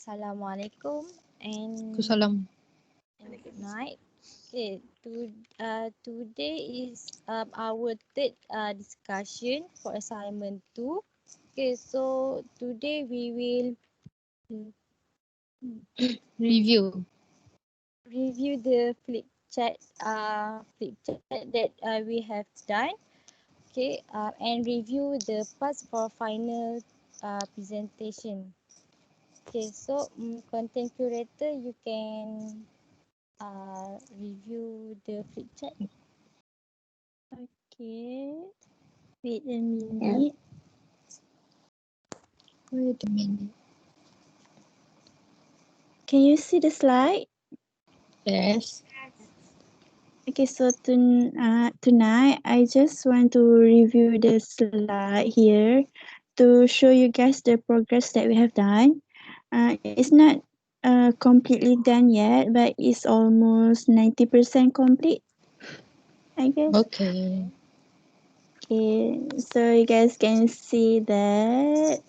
Assalamualaikum and Salam. good night. Okay, today is our third discussion for assignment 2. Okay, so today we will Review. review the flip chart that we have done. Okay, and review the parts for final presentation. Okay, so content curator, you can review the flip chart. Okay, wait a minute. Wait a minute. Can you see the slide? Yes. Okay, so tonight I just want to review the slide here to show you guys the progress that we have done. It's not completely done yet, but it's almost 90% complete, I guess. Okay. Okay, so you guys can see that.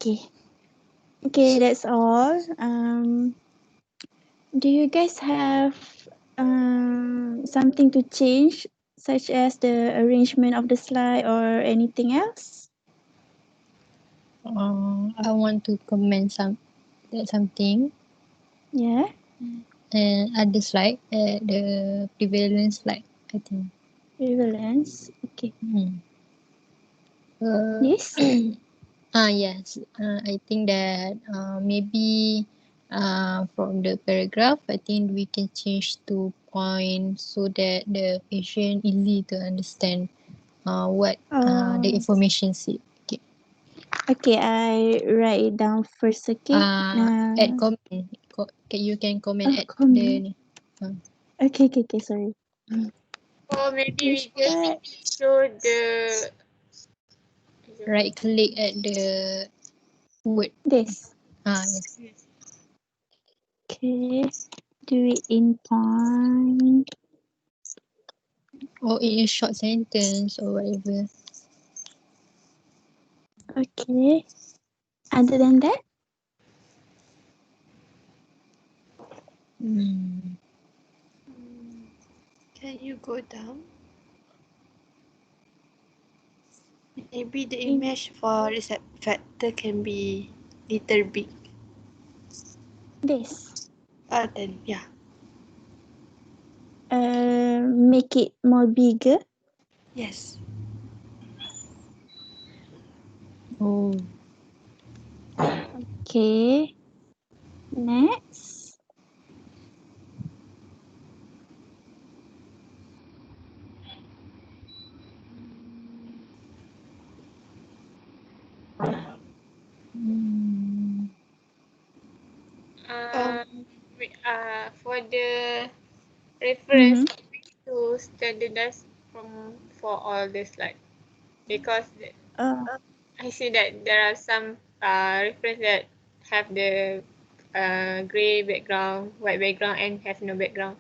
Okay. Okay, that's all. Do you guys have something to change, such as the arrangement of the slide or anything else? I want to comment something. Yeah. And other slide, the prevalence slide, I think. Prevalence. Okay. Yes. Yes. I think that maybe from the paragraph, I think we can change to point so that the patient easy to understand what the information said. Okay. Okay, I write it down first. Okay. Add comment. You can comment at comment. the. Okay. Sorry. Or maybe Which we just part? show the Right click at the word. This. Yes. Okay. Do it in point. Or in a short sentence or whatever. Okay. Other than that? Can you go down? Maybe the In- image for reset factor can be little big. This. Then yeah. Make it more bigger. Yes. Oh. Okay. Next. for the reference to standardize for all the slide, because I see that there are some reference that have the gray background, white background, and have no background.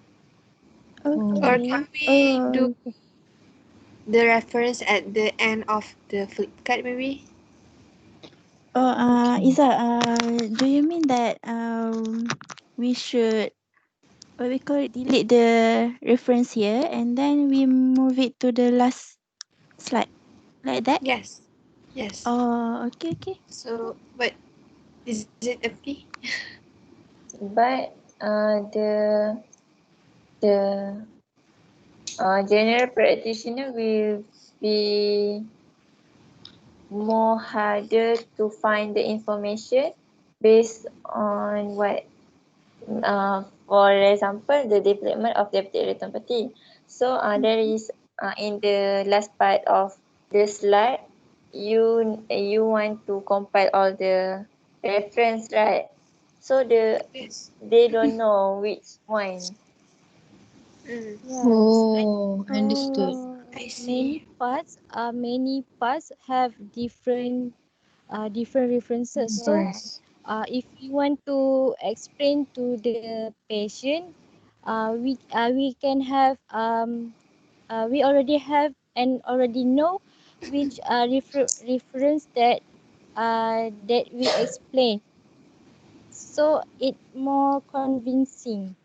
Or can we do the reference at the end of the flip card maybe? Iza, do you mean that we should what we call it, delete the reference here and then we move it to the last slide like that? Yes. Yes. Oh, okay. So, but is it okay? But the general practitioner will be more harder to find the information based on what for example the development of the retinopathy. So there is in the last part of the slide, you want to compile all the reference, right? So Yes. they don't know which one. Mm. Yes. Oh, understood. I Many see. parts have different references. So Yes. if you want to explain to the patient, we can have we already have and already know which reference that we explain. So it more convincing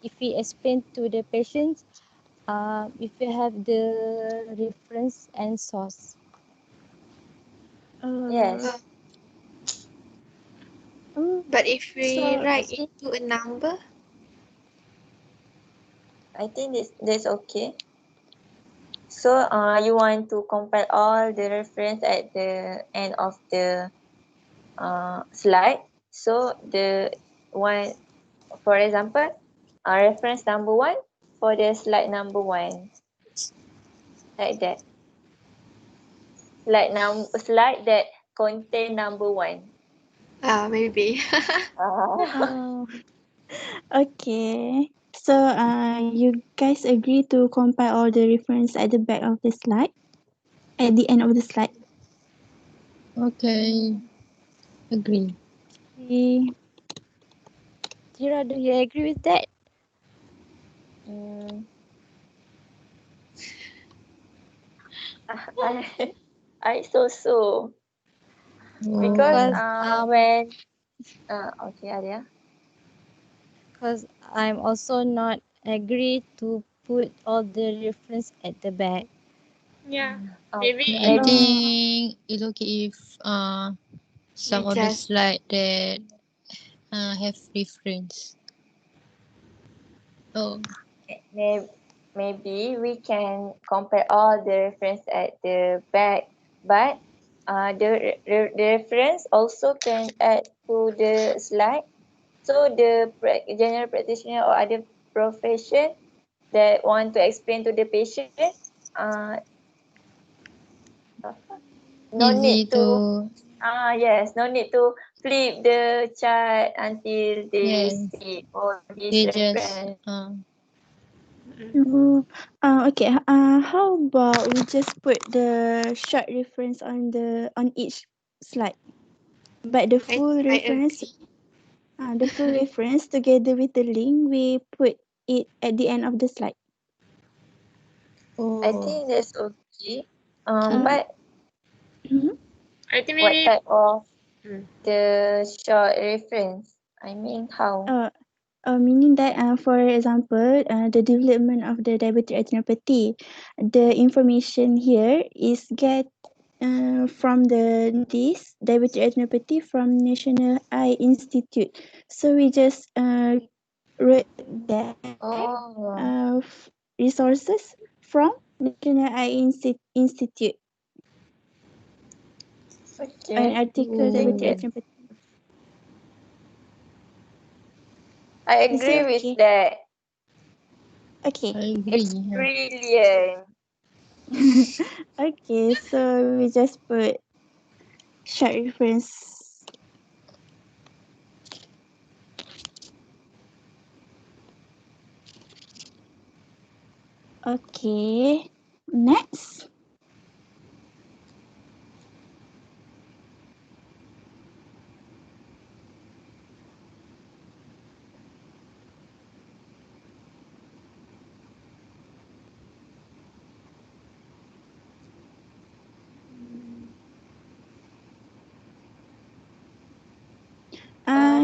if we explain to the patients if we have the reference and source. Yes. Uh, But if we so write Actually, into a number, I think that's okay. So you want to compile all the reference at the end of the slide. So the one, for example, reference number 1 for the slide number 1, like that. Slide that contain number 1. maybe. uh, okay. So you guys agree to compile all the reference at the back of the slide, at the end of the slide. Okay. Agree. Okay. Tira, do you agree with that? Mm, I I so because Oh, Because when okay, Arya. because I'm also not agree to put all the reference at the back. Yeah. Maybe Okay. yeah, I Uh, think it's okay if We some of the just slide that have reference. Oh, Maybe we can compare all the reference at the back, but the reference also can add to the slide. So the general practitioner or other profession that want to explain to the patient, uh, no easy need to to, yes, no need to flip the chart until they yeah, see all these they just, reference. oh, okay. How about we just put the short reference on each slide, but I agree. the full reference together with the link, we put it at the end of the slide. I oh, think that's okay. Okay. But Mhm. I think what maybe type of mm, the short reference? I mean, how? Uh, Meaning that, for example, the development of the diabetic retinopathy, the information here is get from this diabetic retinopathy from National Eye Institute. So we just read that Oh, resources from National Eye Institute, an okay. article I think diabetic oh, that retinopathy. I Is it agree with okay? that. Okay. I agree. It's Yeah. brilliant. Okay, so we just put short reference. Okay, next.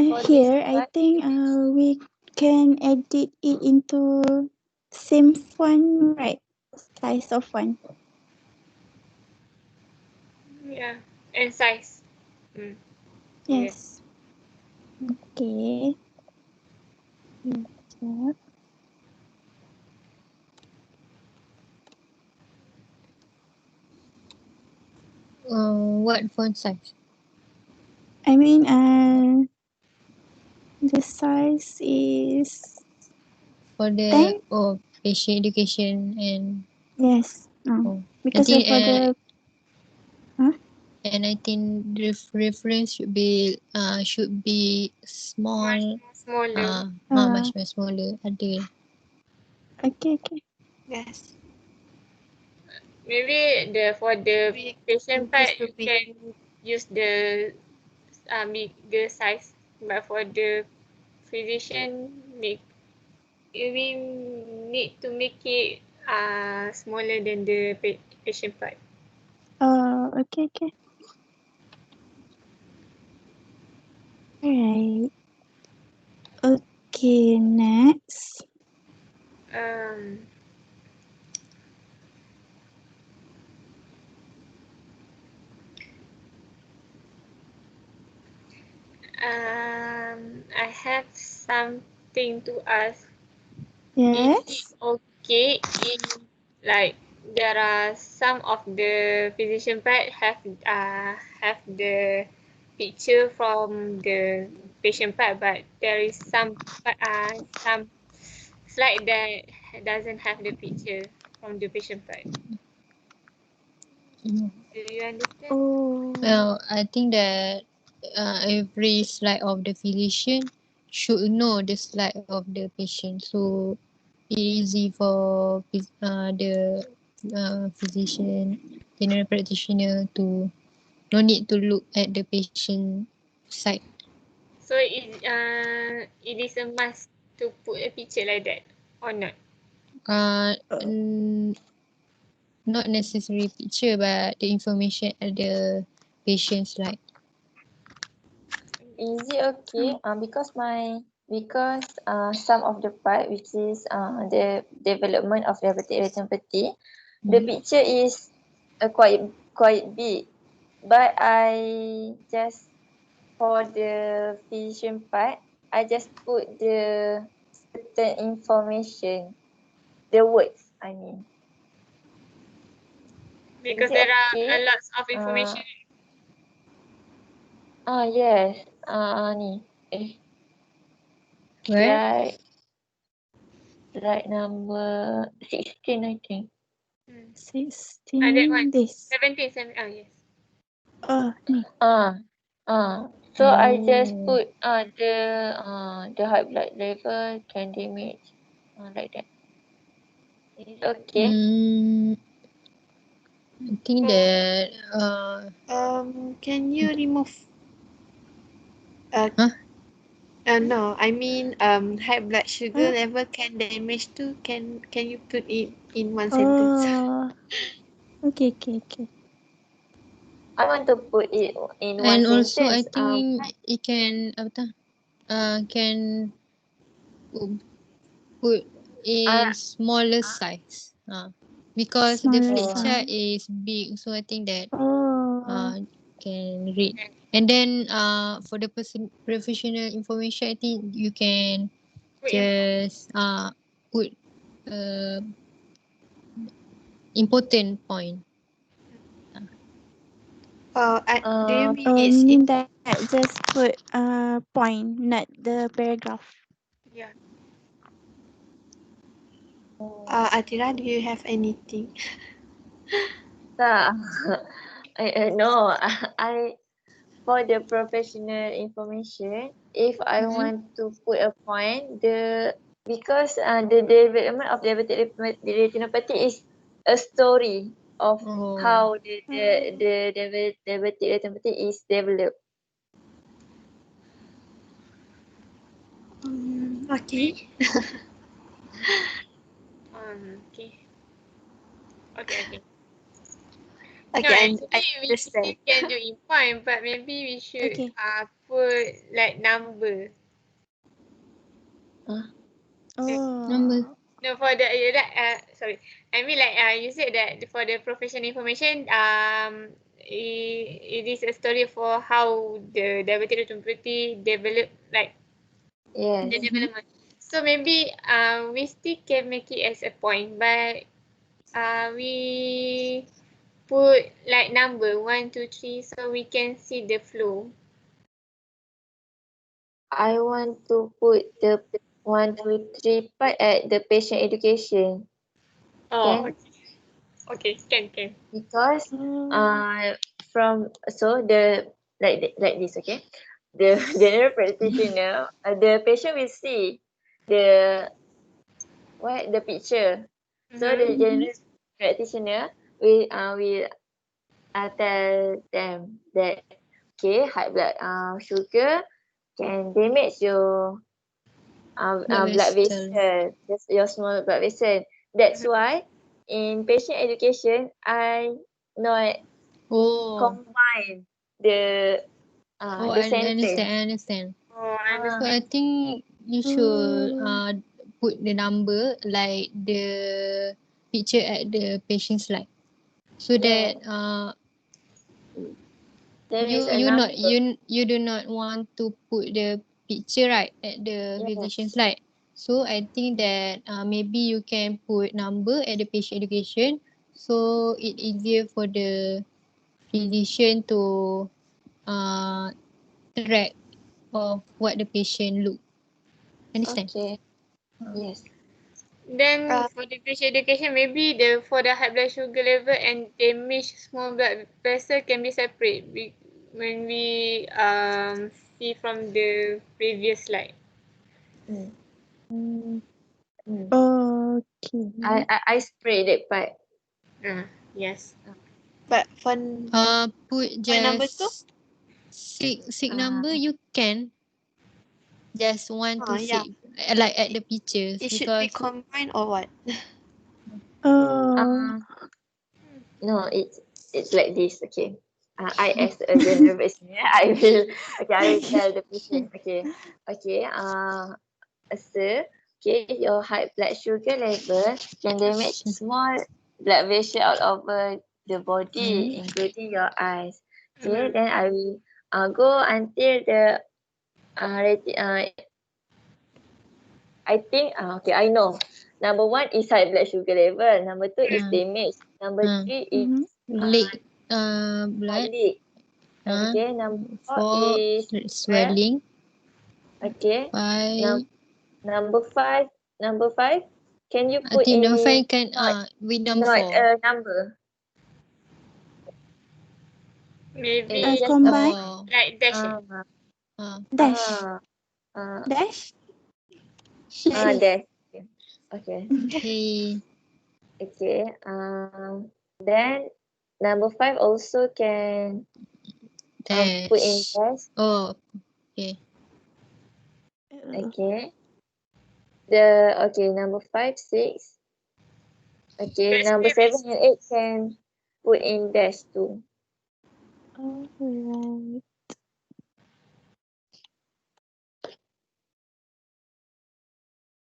For this Here I part, think we can edit it into same font, right? Size of font. yeah, and size. Mm, yes. Yes. Okay. Sekejap. What font size? I mean, the size is For the, 10. oh, patient education and Yes. I Because think for the and I think reference should be small, Smaller. much more smaller. Ada. okay. Yes. Maybe for the We patient increase part to you big. can use the bigger size, but for the physician we need to make it smaller than the patient part. Okay. Alright. Okay, next. Um, I have something to ask. Is it Yes. okay if like there are some of the physician part have the picture from the patient part, but there is some slide that doesn't have the picture from the patient part. Do you understand? Oh. Well, I think that every slide of the physician should know the slide of the patient, so it easy for the physician, general practitioner to no need to look at the patient side. So it is a must to put a picture like that or not? Not necessary picture, but the information at the patient slide. Is it okay? Because some of the part which is the development of diabetic retinopathy, the picture is quite big, but I just for the physician part, I just put the certain information, the words. I mean, Because is it there are okay? a lot of information. Yes. Ni. Where? Slide number 16, I think. 16 That one. this. 17. Yes. Ni. So I just put the high blood level, candimate, like that. Is it okay? I think that Can you remove? No, I mean high blood sugar level can damage too. Can you put it in one sentence? Okay. I want to put it in one and sentence. also I think it can can put in smaller size. Because the Smaller flip chart size. is big, so I think that Oh. can read. And then for the professional information, I think you can just put important point. Do you mean Oh, it's meaning that just put point, not the paragraph. Yeah. Atira, do you have anything? No, I for the professional information, if I want to put a point, because the development of diabetic retinopathy is a story of how the diabetic retinopathy is developed. Okay. Okay. Okay. Okay, No, I actually understand. we can do in point, but maybe we should Okay. put like number. Number. No, for the sorry. I mean like you said that for the professional information it is a story for how the diabetic retinopathy develop like Yes. the development. So maybe we still can make it as a point, but we put like number 1, 2, 3 so we can see the flow. I want to put the 1, 2, 3 part at the patient education. Oh, Can? okay, can. Because from so the like this, okay, the general practitioner, the patient will see the the picture. So the general practitioner will tell them that okay, high blood sugar can damage your blood vessel, just your small blood vessel. That's why in patient education, I not combine the the I sentence. understand. Oh, I So understand. I think you should put the number like the picture at the patient slide, so that There is a you number. you do not want to put the picture right at the physician slide. So I think that maybe you can put number at the patient education, so it easier for the physician to track of what the patient look. Understand? Okay. Yes. Then for the patient education, maybe for the high blood sugar level and damaged small blood vessel can be separate when we see from the previous slide. Okay. I spray that part. Yes. But for Put number two? just sick number you can just want to Yeah. sick like at the pictures It should be because combined or what? No, it's like this. Okay. I as a general practitioner, I will tell the patient. Okay. Sir, okay, your high blood sugar level can damage small blood vessel all over the body, including your eyes. Okay, then I will go until the I think okay, I know. Number 1 is high blood sugar level. Number 2 is damage. Number 3 is leak blood. leak. Okay, number 4 4 is swelling. Okay. 5 Number 5. Number 5. Can you I put think number 5 in can with number not 4. a number? Maybe Combine. like dash. Dash. Dash. Dash. Okay. Okay. Okay. Then number 5 also can put in Dash. dash. Oh, okay. Okay. Number 5, 6. Okay, number 7 and 8 can put in dash too. Alright.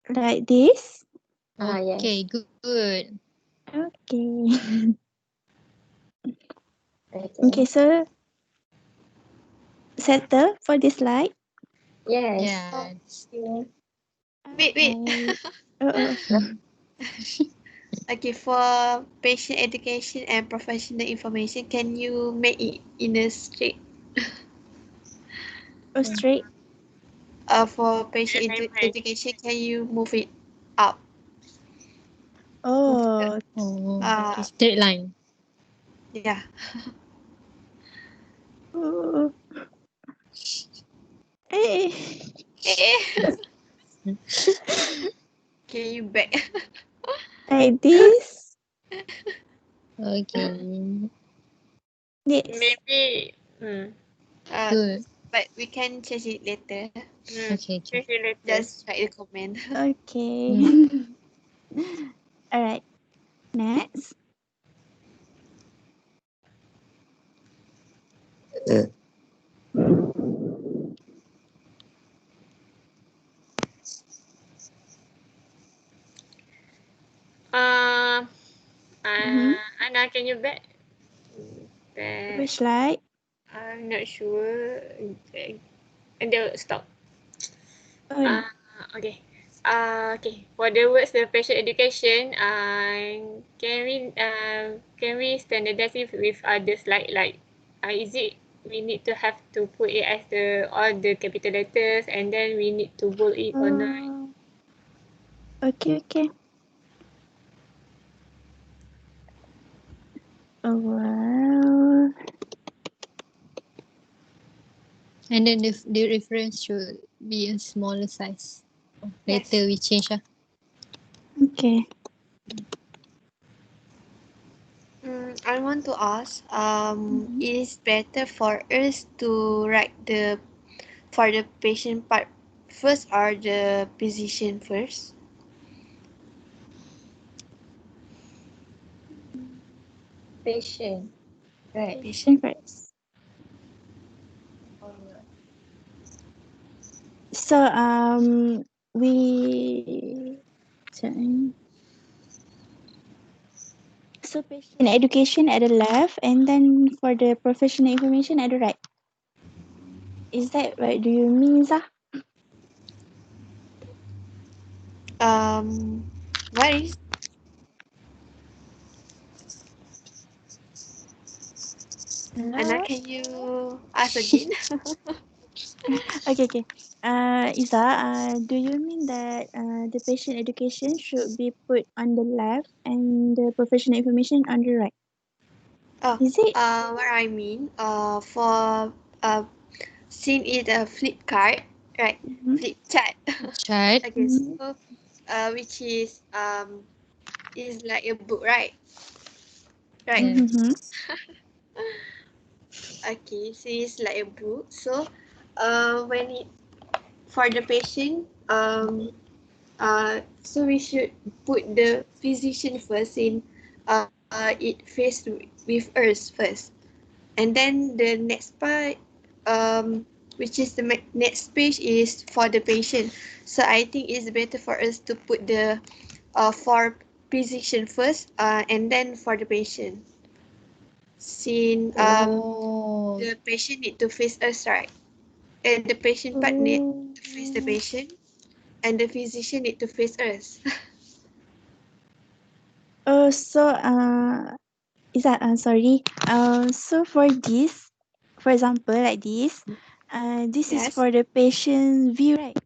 Like this? Okay, Yes. good. Okay. Okay. So settle for this slide. Yes. Yes. Wait. Okay, for patient education and professional information, can you make it in a straight? Straight. For patient education, can you move it up? Oh. Straight line. Yeah. Hey. Can you back? Like this. Okay. Yes. Maybe. Good. But we can change it later. Okay. Just write the comment. Okay. Alright. Next. Anna, can you bet? Which slide? I'm not sure. And they'll stop. Oh, Okay. Okay. For the words the patient education, can we standardize it with others like is it we need to have to put it as all the capital letters and then we need to bold it or not? Okay. Oh, well. And then the reference should be a smaller size. Later we change lah. Okay. I want to ask, is better for us to write for the patient part first or the physician first? Patient. Right. Patient first. So we so patient education at the left, and then for the professional information at the right. Is that right? Do you mean, Zah? What is? Anna, Hello? can you ask again? Okay. Iza, do you mean that the patient education should be put on the left and the professional information on the right? Oh, Is it? what I mean, for seeing it a flip card, right? Mhm. Flip chart. Chart. Okay, so which is like a book, right? Right. Yeah. Mhm. Okay, so it's like a book. So, when it for the patient, so we should put the physician first in, it face with us first, and then the next part, which is the next page is for the patient. So I think it's better for us to put the for physician first, and then for the patient. Since Oh. the patient need to face us, right? And the patient part need to face the patient, and the physician need to face us. So Iza, sorry. So for this, for example, like this is Yes. for the patient view, right?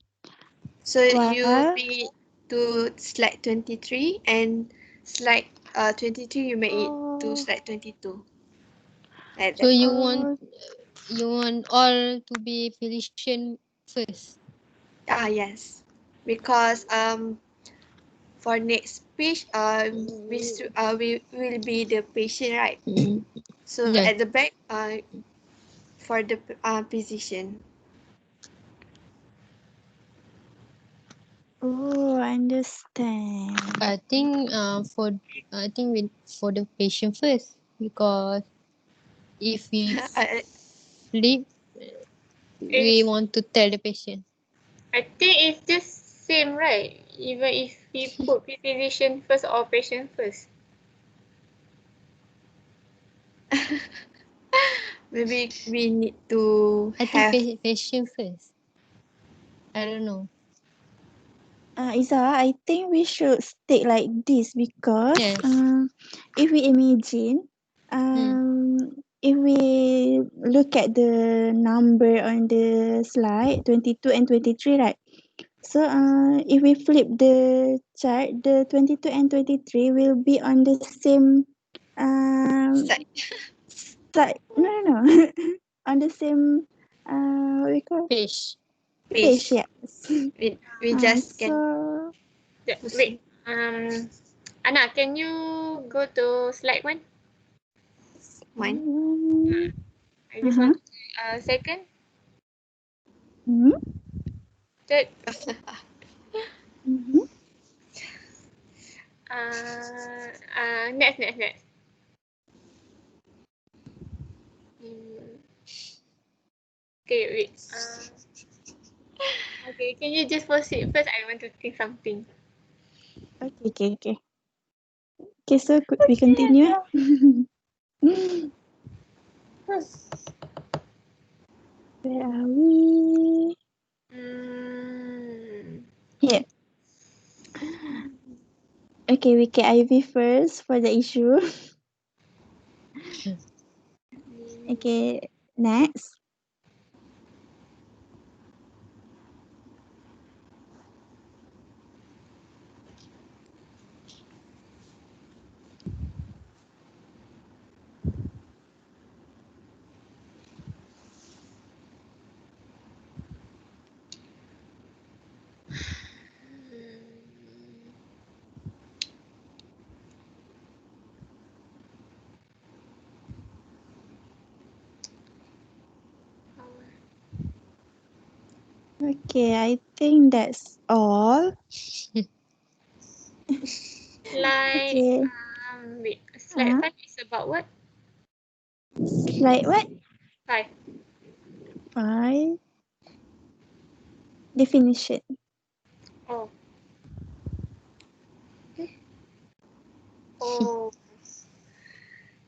So you While be to slide 23, and slide 23 you make it to slide 22. Like So that. you oh, want all to be physician first. Yes. Because for next page we will be the patient, right? So Yeah. at the back for the physician. understand. I think for the patient first, because if we I, flip, we It's, want to tell the patient. I think it's just same, right? Even if we put physician first or patient first. maybe we need to I think have patient first. I don't know. Iza, I think we should stick like this because Yes. if we imagine, if we look at the number on the slide 22 and 23, right? So if we flip the chart, the 22 and 23 will be on the same side. side. No. On the same what we call Page. page, Page. yes. We just can So Yeah, proceed. wait. Anna, can you go to slide 1? One. I just uh-huh. want second, Mhm. third. Mhm. Next. Hmm. Okay, wait. Okay, can you just proceed first? I want to think something. Okay. Okay, so could we continue? Where are we? Hmm. Here. Okay, we get IV first for the issue. Okay, next. Okay, I think that's all. Like, Okay. wait, slide Uh-huh. 5 is about what? Like what? 5. 5. Definition. Oh. Oh.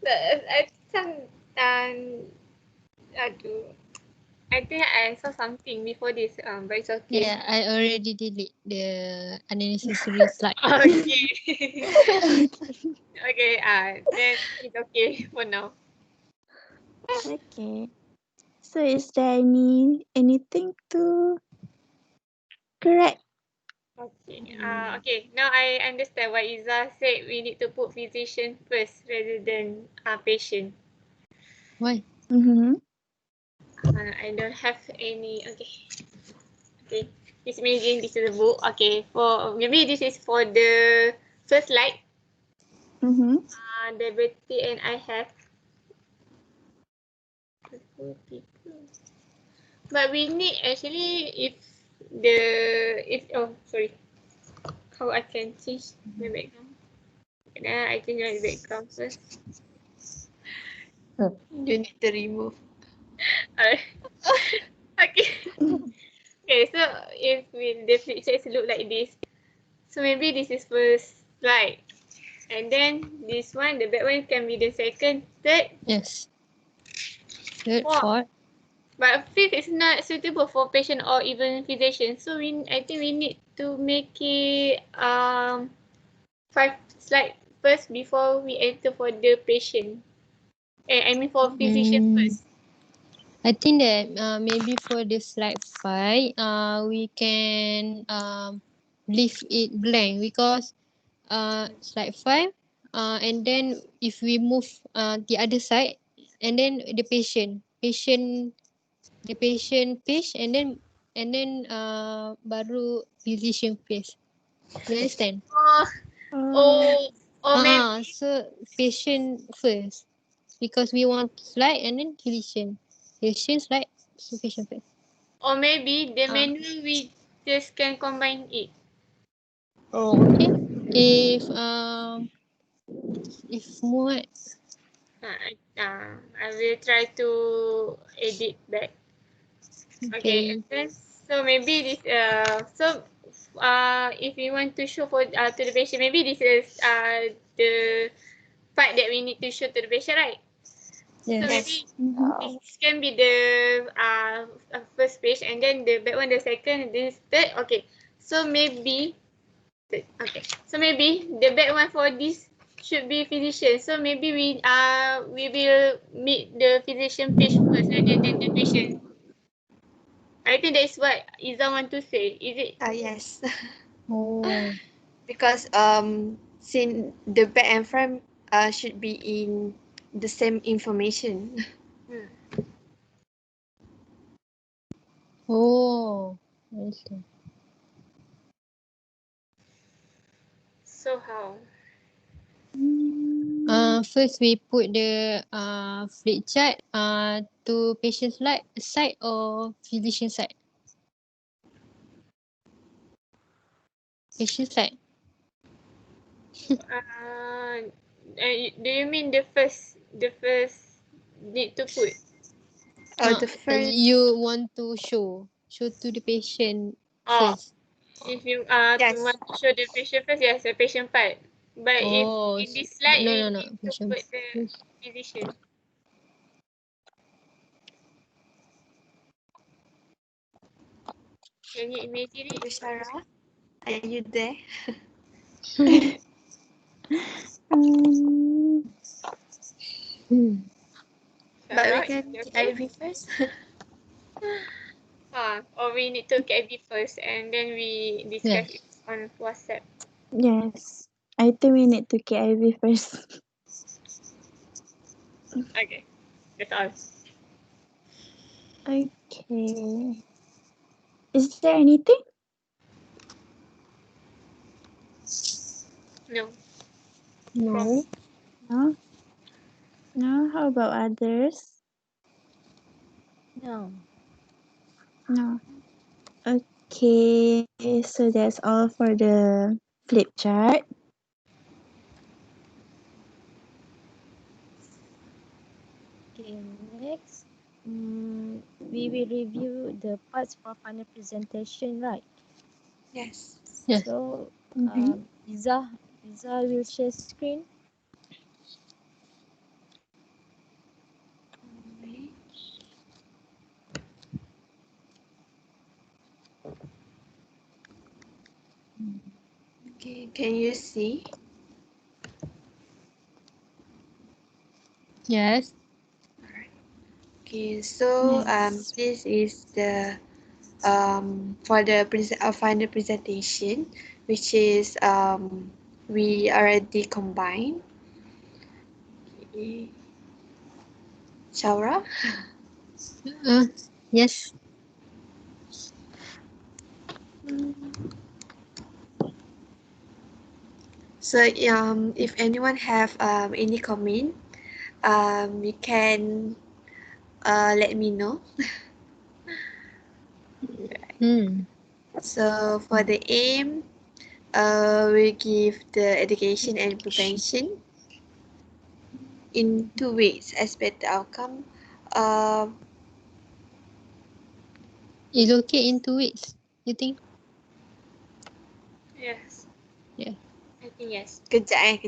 I some aduh. I think I saw something before this, but it's okay. Yeah, I already delete the unnecessary slide. Okay. Okay, then it's okay for now. Okay. So is there anything to correct? Okay. Okay. Now I understand why Izzah said we need to put physician first rather than patient. Why? Mm-hmm. I don't have any. Okay. Okay. Just imagine this is a book. Okay. For maybe this is for the first slide. Mm-hmm. The Betty and I have. But we need actually oh sorry, how I can change the background. Then I change the background first. You need to remove. Alright. Okay. Okay, so if the pictures look like this, so maybe this is first slide. And then this one, the back one can be the second, third. Yes. Third, Fourth. fourth. But fifth is not suitable for patient or even physician. So I think we need to make it 5 slide first before we enter for the patient. I mean for physician first. I think that maybe for the slide 5, we can leave it blank because slide 5, and then if we move the other side, and then the patient page, and then baru physician page. You understand? Oh, maybe. So patient first because we want slide and then physician slide, so patient first. Or maybe the manual we just can combine it. Oh, okay. If more, I will try to edit back. Okay, and okay. then so maybe this if we want to show for to the patient, maybe this is the part that we need to show to the patient, right? So Yes. maybe Mm-hmm. this can be the first page, and then the back one the second, this third. Okay, so maybe so maybe the back one for this should be physician. So maybe we will meet the physician page first rather than the patient. I think that's what Izzah want to say. Is it? Yes. Oh. Because since the back and front should be in the same information. Oh. I see. So how? First we put the flip chart to patient side or physician side. Patient side. Do you mean the first need to put? The first. You want to show to the patient Oh, first. if you Yes. want to show the patient first, yes, the patient part. But if Oh, in this slide we no, need to patient put the first. physician. Can you imagine it? Bushara, are you there? But we Sarah, can is it check okay? IV first. Or we need to get it first and then we discuss it Yes. on WhatsApp. Yes. I think we need to KIV first. Okay, that's all. Okay. Is there anything? No. No. No. No. How about others? No. No. Okay, so that's all for the flip chart. Okay, next, we will review the parts for final presentation, right? Yes. Yes. So, Mhm. Iza will share screen. Okay, can you see? Yes. Okay, so Yes. this is the for the final presentation, which is we already combined. Okay. Shaura? Yes. So if anyone have any comment, you can let me know. So for the aim, we give the education and prevention in 2 ways. Expect the outcome. It's okay in 2 weeks. You think? Yes. Yeah. I think yes. Kejap.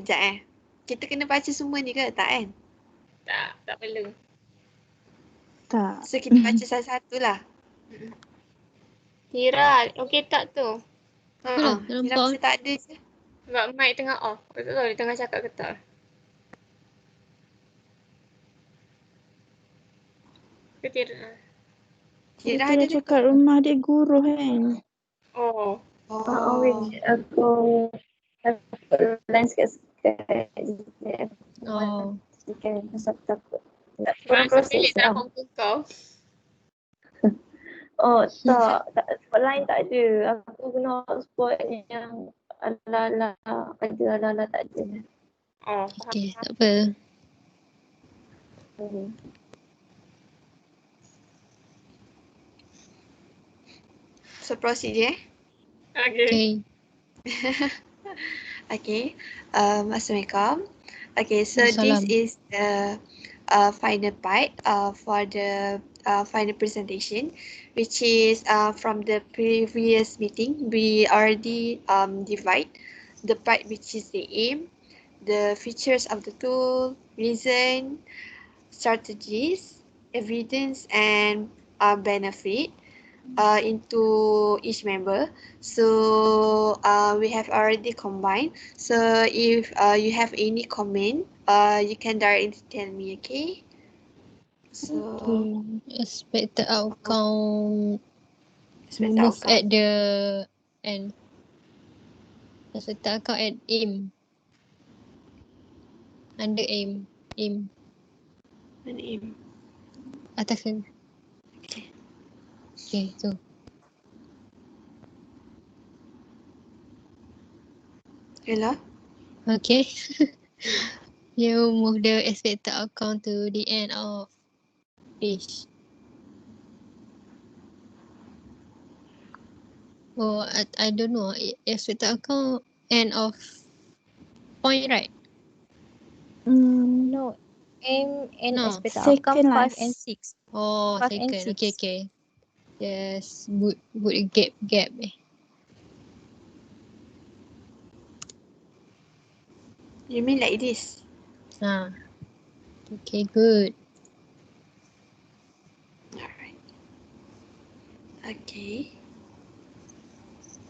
Kita kena baca semua ni ke? Tak kan? Tak perlu. Tak. So kita baca satu-satu lah. Tira, okey tak tu? Itulah, Dia nampak. masa tak ada je. Sebab mic tengah off. Aku tak tahu dia tengah cakap ke tak. Ke Tira? Kira Dia ada cakap rumah dia guruh kan. Oh. Wait, aku line sikit-sikit. Oh. Sikit, pasal aku takut. Tak Sebab kurang proses Bilik tak lah. confirm kau. Oh, tak. Sebab line tak ada. Aku guna hotspot yang ala-ala ada, ala-ala tak ada. Oh, Okay, tak apa. So proceed je. Okay. Okay. Assalamualaikum. Okay, so this Assalam. is the final part for the final presentation, which is from the previous meeting. We already divide the part which is the aim, the features of the tool, reason, strategies, evidence, and benefit into each member. So we have already combined. So if you have any comment, you can directly tell me, okay? So Expected outcome expect move outcome. at the end. Expected outcome at aim. Under aim. Aim. An aim. Atas kan? Okay. Okay, so. Hello? Okay. You move the expected outcome to the end of page. Oh, I don't know. Expected outcome end of point, right? No, aim and No. expected Second outcome 5 last. and 6. Oh, 5 and second. 6. Okay. Yes, put a gap. You mean like this? Okay, good. Alright. Okay.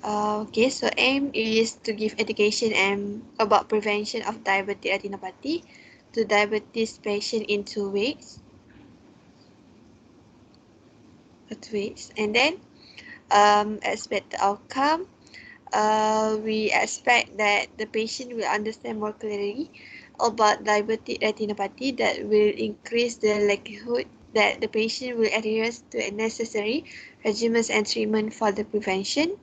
Okay, so aim is to give education and about prevention of diabetic retinopathy to diabetes patient in 2 weeks. And then expect the outcome. We expect that the patient will understand more clearly about diabetic retinopathy that will increase the likelihood that the patient will adhere to necessary regimens and treatment for the prevention.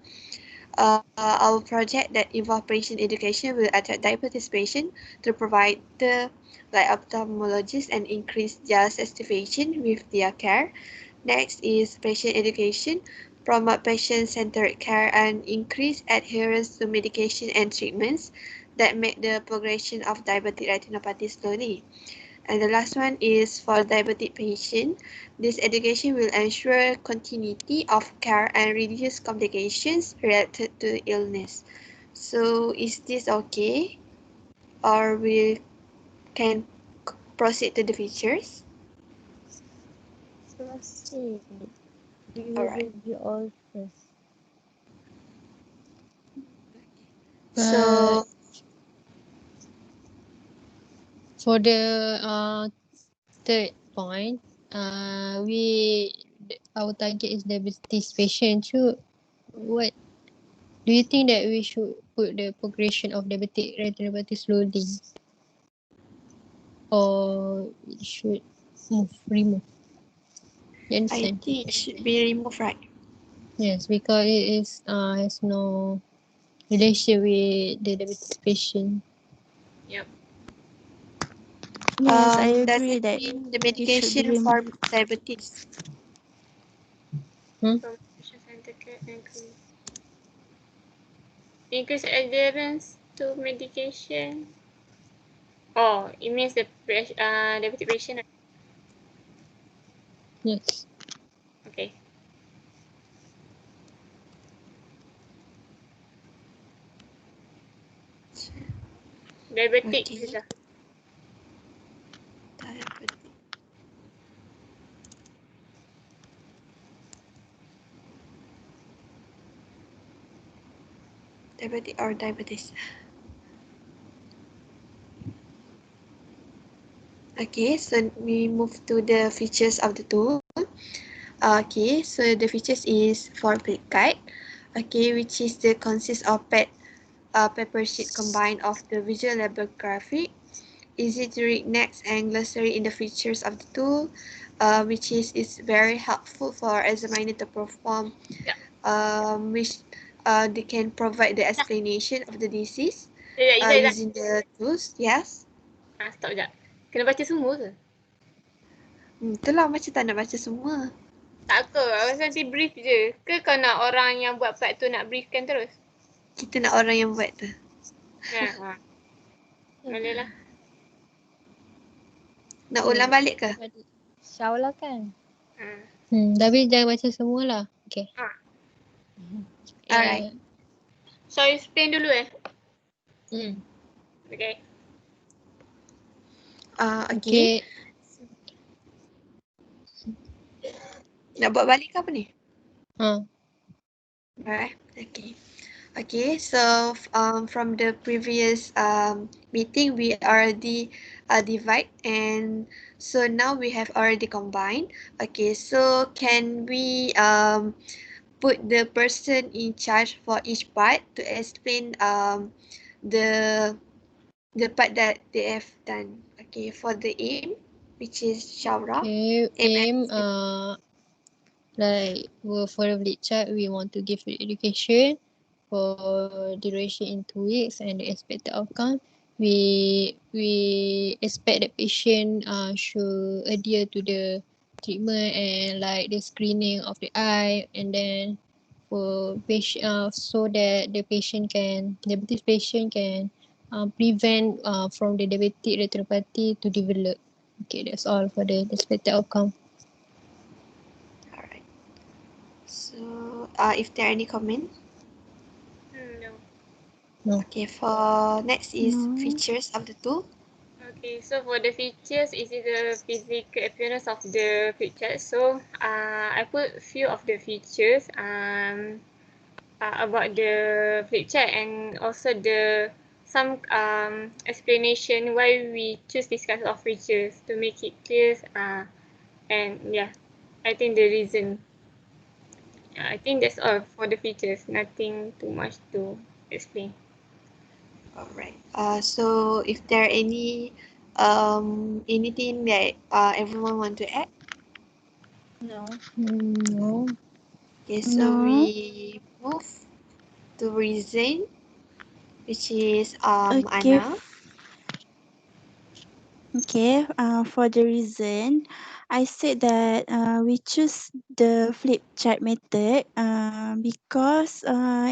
Our project that involve patient education will attract diabetes patients to provide the ophthalmologists and increase their satisfaction with their care. Next is patient education. promote patient-centered care, and increase adherence to medication and treatments that make the progression of diabetic retinopathy slowly. And the last one is for diabetic patient. This education will ensure continuity of care and reduce complications related to illness. So is this okay? Or we can proceed to the features? Proceed. We will Alright. review all first. So For the third point, our target is diabetes patient. So, what do you think that we should put the progression of diabetic retinopathy slowly, or it should remove? You I understand? think it should be removed, right? Yes, because it is has no relation with the diabetes patient. Yep. Yes, I Does agree it that mean the it should be medication for removed. diabetes? Promotion center care increase adherence to medication. Oh, it means the diabetic patient. Yes. Okay. Diabetic. Okay. Sudah. Diabetic. Diabetic or diabetes? Okay, so we move to the features of the tool. Okay, so the features is for click guide. Okay, which is the consist of paper sheet combined of the visual label graphic, easy to read next and glossary in the features of the tool, which is very helpful for examiner to perform, which they can provide the explanation of the disease using the tools. Yes. Stop sekejap. Kena baca semua ke? Itulah macam tak nak baca semua. Tak ke? Awak nanti brief je. Ke kau nak orang yang buat part tu nak briefkan terus? Kita nak orang yang buat tu. Ha. Boleh lah. Nak ulang balik ke? Syaulah kan? Tapi jangan baca semua lah. Okay. Alright. So, you explain dulu Okay. Okay. Nak buat balik ke apa ni? Alright. Okay. Okay, so from the previous meeting, we already divide, and so now we have already combined. Okay, so can we put the person in charge for each part to explain the part that they have done. Okay, for the aim, which is Shaura. Okay, like for the flip chart, we want to give education for duration in 2 weeks and the expected outcome. We expect the patient should adhere to the treatment and like the screening of the eye, and then for patient so that the diabetes patient can prevent from the diabetic retinopathy to develop. Okay, that's all for the expected outcome. Alright. So, if there are any comments? No. Okay, for next is features of the tool. Okay, so for the features, is it the physical appearance of the picture? So, I put few of the features about the picture and also some explanation why we choose this kind of features to make it clear. And yeah, I think the reason. I think that's all for the features. Nothing too much to explain. Alright. So if there are any anything that everyone want to add? No. No. Okay, so we move to reason, which is Okay. Anna. Okay, for the reason, I said that we choose the flip chart method because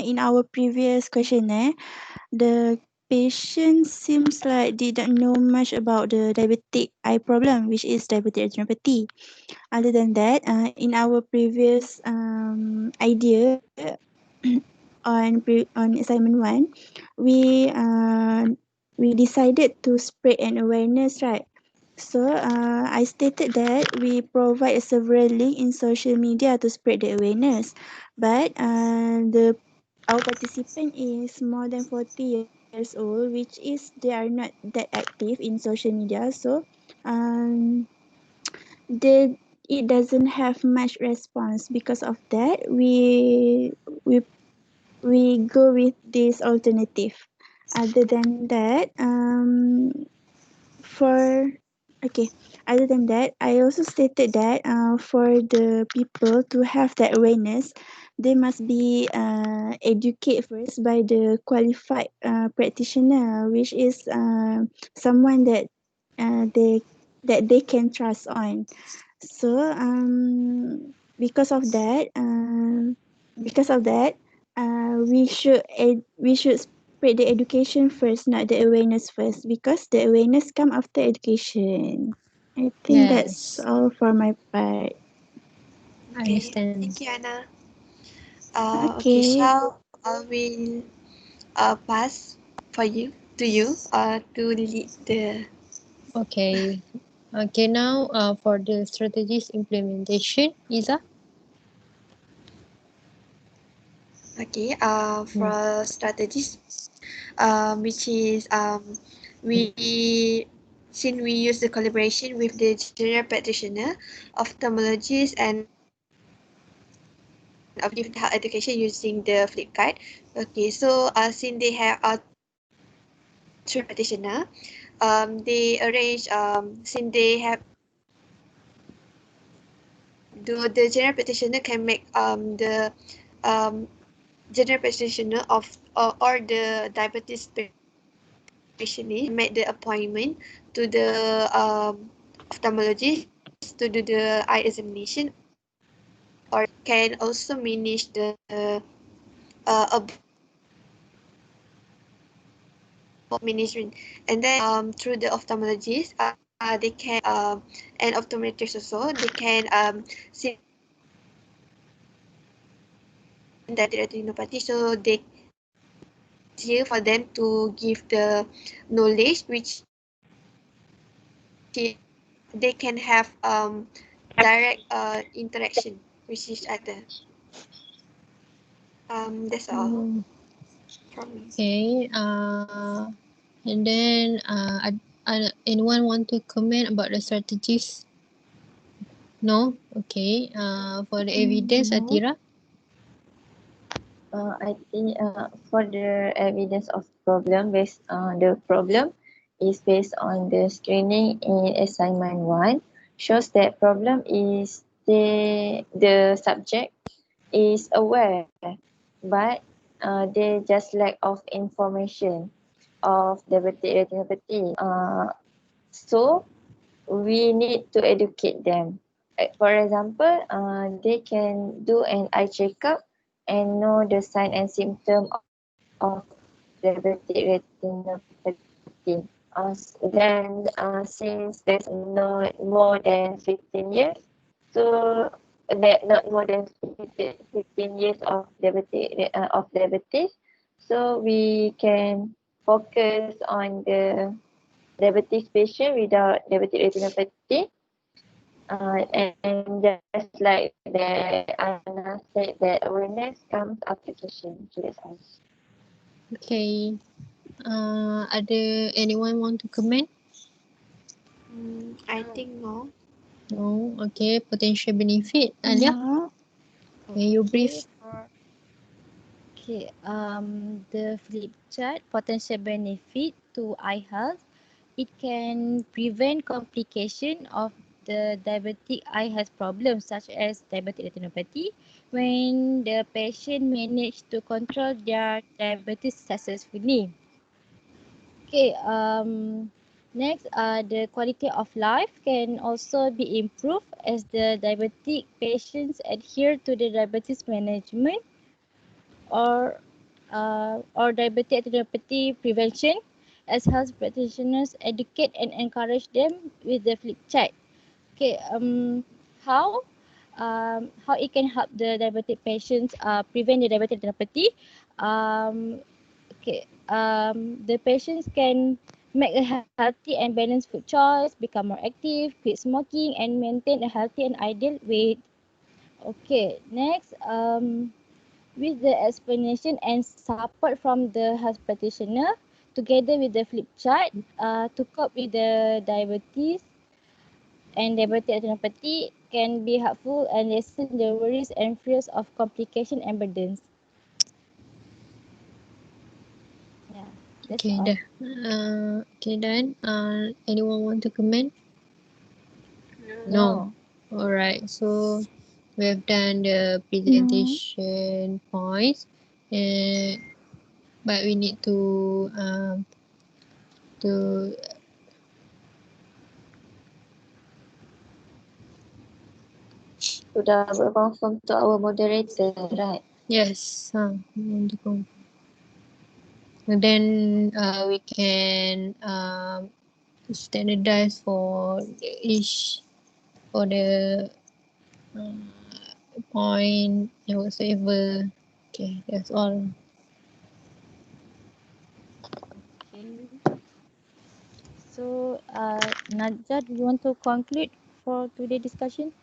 in our previous questionnaire, the patient seems like didn't know much about the diabetic eye problem, which is diabetic retinopathy. Other than that, in our previous idea on assignment 1, we uh, we decided to spread an awareness, right? So I stated that we provide several links in social media to spread the awareness, but the our participant is more than 40 years old, which is they are not that active in social media. So um, they it doesn't have much response. Because of that, we we go with this alternative. Other than that, for okay, other than that, I also stated that for the people to have that awareness, they must be educated first by the qualified practitioner, which is someone uh, that they can trust on. So because of that, we should spread the education first, not the awareness first, because the awareness come after education. I think that's Yes, all for my part. I Okay, understand. thank you, Anna. Okay, Okay. Shao, I will pass to you to lead the. Okay. Okay, now for the strategies implementation, Iza. Okay, Hmm. for strategies, which is we since we use the collaboration with the general practitioner, ophthalmologist, and objective health education using the flip card. Okay, so since they have three practitioner, they arrange since they have the general practitioner can make um general practitioner of or the diabetes specialist make the appointment to the ophthalmologist to do the eye examination, or can also manage the management. And then through the ophthalmologist, they can and optometrist also, they can see that retinopathy, so they easier for them to give the knowledge, which they can have direct interaction with each other. That's all Mm, from me. okay. And then anyone want to comment about the strategies? No. Okay. For the evidence, No. Atira. I think for the evidence of problem based the problem is based on the screening in assignment 1 shows that problem is the subject is aware but they just lack of information of diabetic retinopathy. So we need to educate them. For example, they can do an eye checkup and know the sign and symptom of diabetic retinopathy. Then, since there's no more than 15 years, so that not more than 15 years of diabetes, so we can focus on the diabetes patient without diabetic retinopathy. And just like the Anna said, that awareness comes after session. So that's all. Okay. Ada anyone want to comment? I think no. No. Okay. Potential benefit, Alia. No. Can you Okay, brief? the flip chart potential benefit to eye health. It can prevent complication of the diabetic eye health problems such as diabetic retinopathy when the patient manage to control their diabetes successfully. Okay, Next, the quality of life can also be improved as the diabetic patients adhere to the diabetes management or diabetic retinopathy prevention, as health practitioners educate and encourage them with the flip chart. Okay, how how it can help the diabetic patients prevent the diabetic retinopathy. Okay, the patients can make a healthy and balanced food choice, become more active, quit smoking, and maintain a healthy and ideal weight. Okay, next, with the explanation and support from the health practitioner, together with the flip chart, to cope with the diabetes and diabetic retinopathy can be helpful and lessen the worries and fears of complication and burdens. Yeah, that's Okay, all. dah. Okay, then. Anyone want to comment? No. Alright, so we have done the presentation points, but we need to To double confirm to our moderator, right? yes, we want to confirm. And then we can standardize for each for the point and whatsoever. Okay, that's all. Okay. So, Najat, do you want to conclude for today's discussion?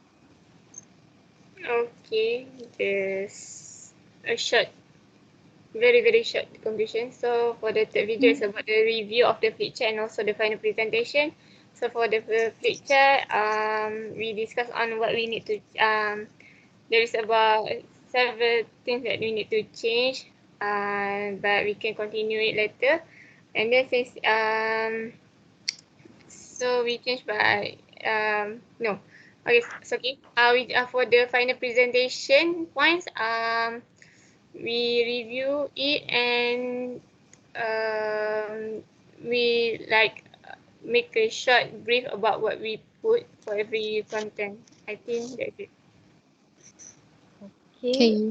Okay, just a short, very short conclusion. So for the third video, it's about the review of the flip chart and also the final presentation. So for the flip chart, we discuss on what we need to there is about several things that we need to change, but we can continue it later. And then since so we change by no, okay, so okay. We for the final presentation points, we review it and we like make a short brief about what we put for every content. I think that's it. Okay. Okay.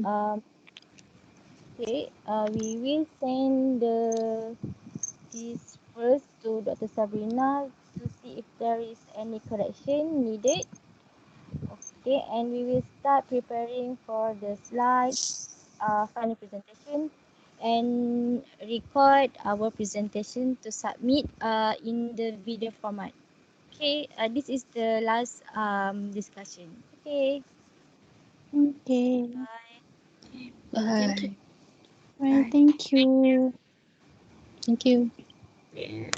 Okay. We will send this first to Dr. Sabrina to see if there is any correction needed. Okay, and we will start preparing for the slides, final presentation, and record our presentation to submit in the video format. Okay, this is the last discussion. Okay, Okay. bye. Bye. Right. Thank you. Thank you. Yeah.